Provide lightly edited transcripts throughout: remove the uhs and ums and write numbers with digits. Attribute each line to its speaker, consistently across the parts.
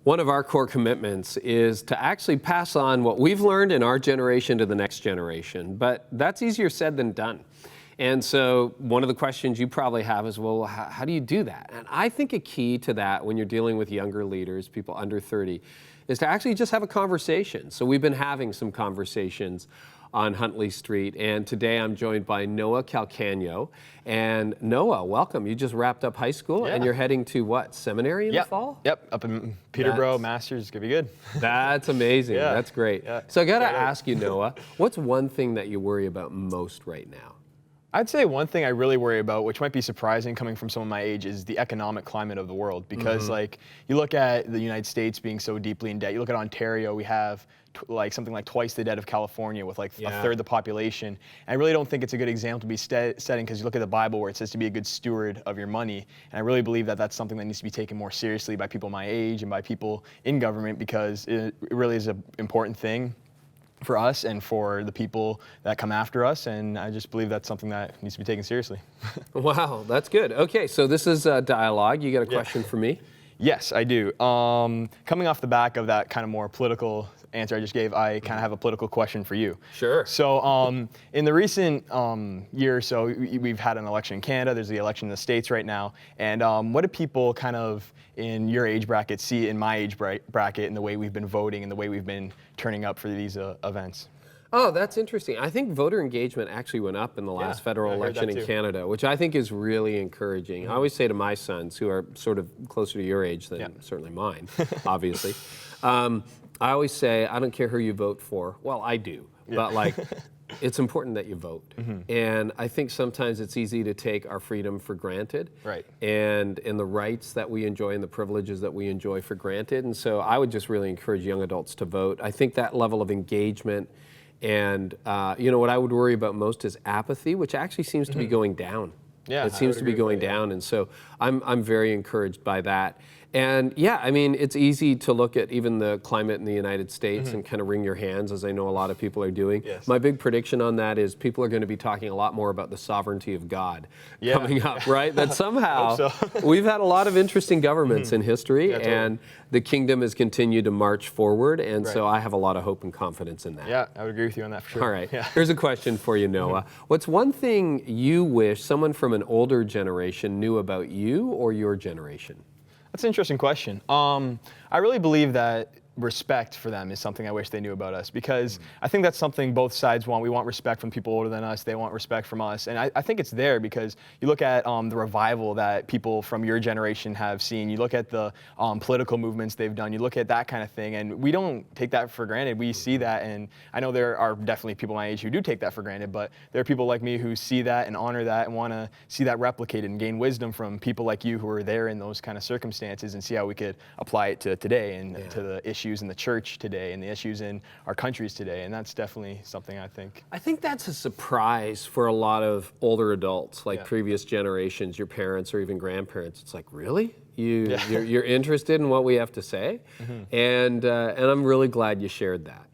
Speaker 1: One of our core commitments is to actually pass on what we've learned in our generation to the next generation, but that's easier said than done. And so one of the questions you probably have is, well, how do you do that? And I think a key to that when you're dealing with younger leaders, people under 30, is to actually just have a conversation. So we've been having some conversations on Huntley Street, and today I'm joined by Noah Calcagno. And Noah, welcome. You just wrapped up high school, and you're heading to what, seminary in the fall?
Speaker 2: Yep, up in Peterborough, Masters, gonna be good.
Speaker 1: That's amazing. That's great.
Speaker 2: Yeah.
Speaker 1: So I gotta ask you, Noah, what's one thing that you worry about most right now?
Speaker 2: I'd say one thing I really worry about, which might be surprising coming from someone my age, is the economic climate of the world. Because like you look at the United States being so deeply in debt. You look at Ontario, we have like something like twice the debt of California with like a third the population. And I really don't think it's a good example to be setting, because you look at the Bible where it says to be a good steward of your money. And I really believe that that's something that needs to be taken more seriously by people my age and by people in government, because it really is an important thing for us and for the people that come after us, and I just believe that's something that needs to be taken seriously.
Speaker 1: Wow, that's good. Okay, so this is a dialogue. You got a question for me?
Speaker 2: Yes, I do. Coming off the back of that kind of more political answer I just gave, I kind of have a political question for you.
Speaker 1: Sure.
Speaker 2: So in the recent year or so, we've had an election in Canada, there's the election in the States right now, and what do people kind of in your age bracket see in my age bracket in the way we've been voting and the way we've been turning up for these events?
Speaker 1: Oh, that's interesting. I think voter engagement actually went up in the last federal election in Canada, which I think is really encouraging. I always say to my sons, who are sort of closer to your age than certainly mine, obviously, I always say, I don't care who you vote for. Well, I do, but like, it's important that you vote. And I think sometimes it's easy to take our freedom for granted.
Speaker 2: Right.
Speaker 1: And the rights that we enjoy and the privileges that we enjoy for granted. And so I would just really encourage young adults to vote. I think that level of engagement and, you know, what I would worry about most is apathy, which actually seems to be going down.
Speaker 2: Yeah,
Speaker 1: it seems to be going down. And so I'm very encouraged by that. And yeah, I mean, it's easy to look at even the climate in the United States and kind of wring your hands, as I know a lot of people are doing.
Speaker 2: Yes.
Speaker 1: My big prediction on that is people are going to be talking a lot more about the sovereignty of God coming up, right? That somehow we've had a lot of interesting governments in history, and the kingdom has continued to march forward. And so I have a lot of hope and confidence in that.
Speaker 2: Yeah, I would agree with you on that for sure.
Speaker 1: All right, here's a question for you, Noah. What's one thing you wish someone from an older generation knew about you or your generation?
Speaker 2: That's an interesting question. I really believe that respect for them is something I wish they knew about us, because I think that's something both sides want. We want respect from people older than us. They want respect from us. And I think it's there because you look at the revival that people from your generation have seen. You look at the political movements they've done. You look at that kind of thing. And we don't take that for granted. We see that. And I know there are definitely people my age who do take that for granted. But there are people like me who see that and honor that and want to see that replicated and gain wisdom from people like you who are there in those kind of circumstances, and see how we could apply it to today and to the issues in the church today and the issues in our countries today. And that's definitely something I think
Speaker 1: that's a surprise for a lot of older adults, like previous generations, your parents or even grandparents. It's like, really? You're interested in what we have to say? And I'm really glad you shared that.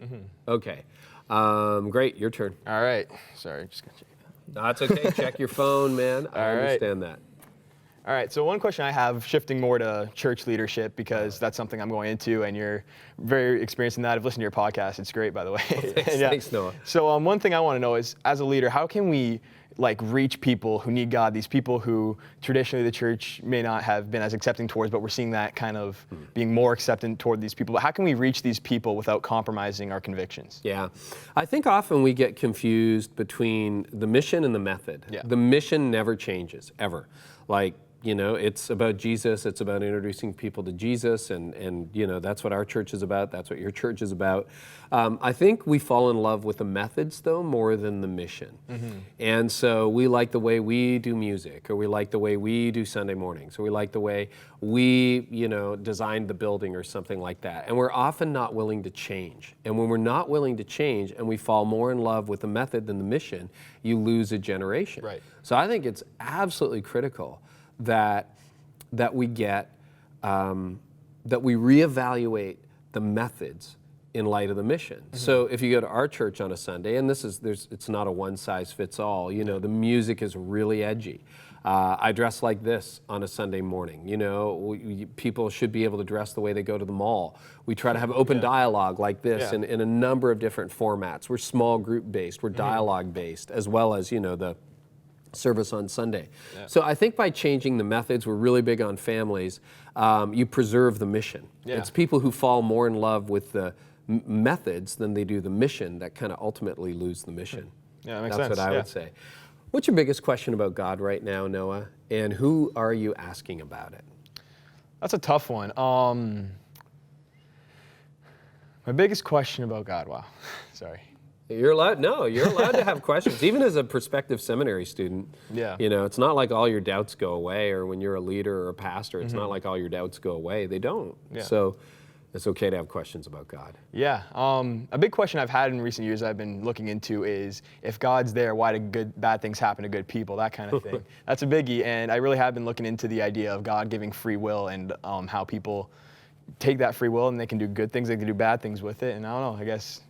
Speaker 1: Okay, great, your turn.
Speaker 2: All right, sorry, just gonna check that.
Speaker 1: That's okay, check your phone, man. I understand that.
Speaker 2: All right, so one question I have, shifting more to church leadership, because that's something I'm going into, and you're very experienced in that. I've listened to your podcast. It's great, by the way.
Speaker 1: Well, thanks, Noah.
Speaker 2: So one thing I want to know is, as a leader, how can we like reach people who need God, these people who traditionally the church may not have been as accepting towards, but we're seeing that kind of being more acceptant toward these people. But how can we reach these people without compromising our convictions?
Speaker 1: Yeah, I think often we get confused between the mission and the method. The mission never changes, ever. Like, you know, it's about Jesus, it's about introducing people to Jesus, and you know, that's what our church is about, that's what your church is about. I think we fall in love with the methods, though, more than the mission. And so we like the way we do music, or we like the way we do Sunday mornings, or we like the way we, you know, designed the building or something like that. And we're often not willing to change. And when we're not willing to change and we fall more in love with the method than the mission, you lose a generation.
Speaker 2: Right.
Speaker 1: So I think it's absolutely critical that we get that we reevaluate the methods in light of the mission. So if you go to our church on a Sunday, and it's not a one size fits all. You know, the music is really edgy. I dress like this on a Sunday morning. You know, people should be able to dress the way they go to the mall. We try to have open dialogue like this in a number of different formats. We're small group based, we're dialogue based, as well as, you know, the service on Sunday. So I think by changing the methods, we're really big on families, you preserve the mission. It's people who fall more in love with the methods than they do the mission that kind of ultimately lose the mission.
Speaker 2: Yeah, that makes
Speaker 1: sense. That's what I would say. What's your biggest question about God right now, Noah? And who are you asking about it?
Speaker 2: That's a tough one. My biggest question about God, wow, sorry.
Speaker 1: You're allowed to have questions, even as a prospective seminary student. You know, it's not like all your doubts go away, or when you're a leader or a pastor, it's not like all your doubts go away. They don't. So it's okay to have questions about God.
Speaker 2: A big question I've had in recent years I've been looking into is, if God's there, why do bad things happen to good people, that kind of thing. That's a biggie, and I really have been looking into the idea of God giving free will, and how people take that free will and they can do good things, they can do bad things with it. And I don't know, I guess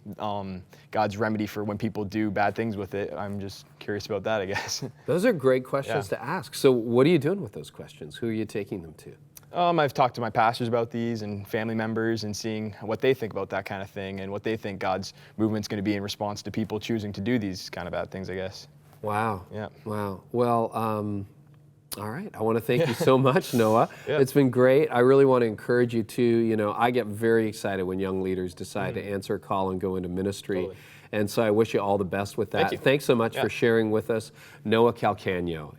Speaker 2: God's remedy for when people do bad things with it. I'm just curious about that, I guess.
Speaker 1: Those are great questions to ask. So what are you doing with those questions? Who are you taking them to?
Speaker 2: I've talked to my pastors about these and family members, and seeing what they think about that kind of thing, and what they think God's movement's going to be in response to people choosing to do these kind of bad things, I guess.
Speaker 1: Wow. Wow. Well, all right. I want to thank you so much, Noah. It's been great. I really want to encourage you to, you know, I get very excited when young leaders decide to answer a call and go into ministry. And so I wish you all the best with that.
Speaker 2: Thank you.
Speaker 1: Thanks so much for sharing with us, Noah Calcagno.